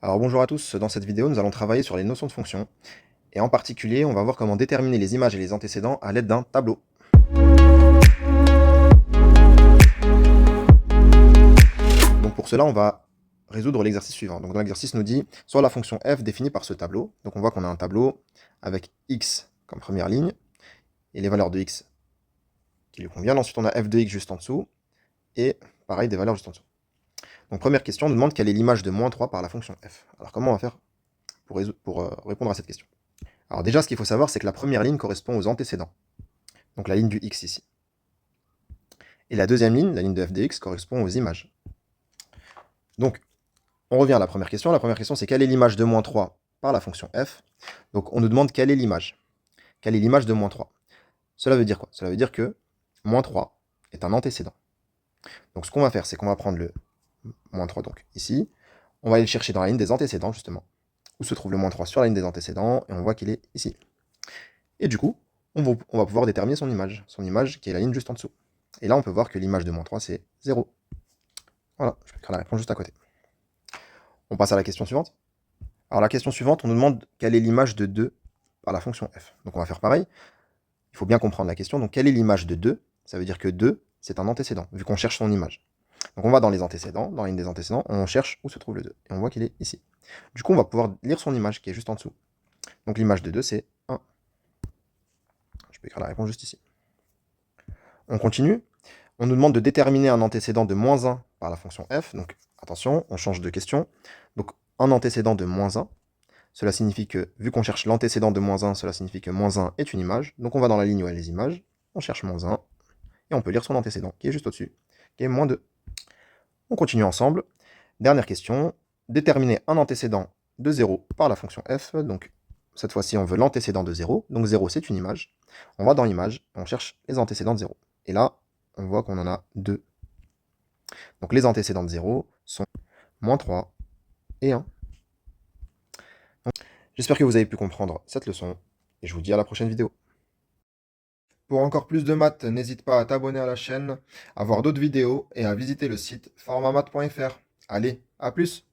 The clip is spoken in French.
Alors bonjour à tous, dans cette vidéo nous allons travailler sur les notions de fonction, et en particulier on va voir comment déterminer les images et les antécédents à l'aide d'un tableau. Donc pour cela on va résoudre l'exercice suivant. Donc dans l'exercice nous dit, soit la fonction f définie par ce tableau, donc on voit qu'on a un tableau avec x comme première ligne, et les valeurs de x qui lui conviennent, ensuite on a f de x juste en dessous, et pareil des valeurs juste en dessous. Donc première question, on nous demande quelle est l'image de moins 3 par la fonction f. Alors comment on va faire pour répondre à cette question? Alors déjà, ce qu'il faut savoir, c'est que la première ligne correspond aux antécédents. Donc la ligne du x ici. Et la deuxième ligne, la ligne de f de x, correspond aux images. Donc, on revient à la première question. La première question, c'est quelle est l'image de moins 3 par la fonction f? Donc, on nous demande quelle est l'image. Quelle est l'image de moins 3? Cela veut dire quoi? Cela veut dire que moins 3 est un antécédent. Donc, ce qu'on va faire, c'est qu'on va prendre le moins 3, donc ici. On va aller le chercher dans la ligne des antécédents, justement. Où se trouve le moins 3 sur la ligne des antécédents, et on voit qu'il est ici. Et du coup, on va pouvoir déterminer son image qui est la ligne juste en dessous. Et là, on peut voir que l'image de moins 3, c'est 0. Voilà, je vais écrire la réponse juste à côté. On passe à la question suivante. Alors la question suivante, on nous demande quelle est l'image de 2 par la fonction f. Donc on va faire pareil. Il faut bien comprendre la question. Donc quelle est l'image de 2? Ça veut dire que 2, c'est un antécédent, vu qu'on cherche son image. Donc on va dans les antécédents, dans la ligne des antécédents, on cherche où se trouve le 2. Et on voit qu'il est ici. Du coup, on va pouvoir lire son image qui est juste en dessous. Donc l'image de 2, c'est 1. Je peux écrire la réponse juste ici. On continue. On nous demande de déterminer un antécédent de moins 1 par la fonction f. Donc attention, on change de question. Donc un antécédent de moins 1, cela signifie que, vu qu'on cherche l'antécédent de moins 1, cela signifie que moins 1 est une image. Donc on va dans la ligne où il y a les images, on cherche moins 1, et on peut lire son antécédent, qui est juste au-dessus, qui est moins 2. On continue ensemble. Dernière question, déterminer un antécédent de 0 par la fonction f. Donc cette fois-ci, on veut l'antécédent de 0. Donc 0, c'est une image. On va dans image, on cherche les antécédents de 0. Et là, on voit qu'on en a 2. Donc les antécédents de 0 sont moins 3 et 1. J'espère que vous avez pu comprendre cette leçon, et je vous dis à la prochaine vidéo. Pour encore plus de maths, n'hésite pas à t'abonner à la chaîne, à voir d'autres vidéos et à visiter le site formamath.fr. Allez, à plus!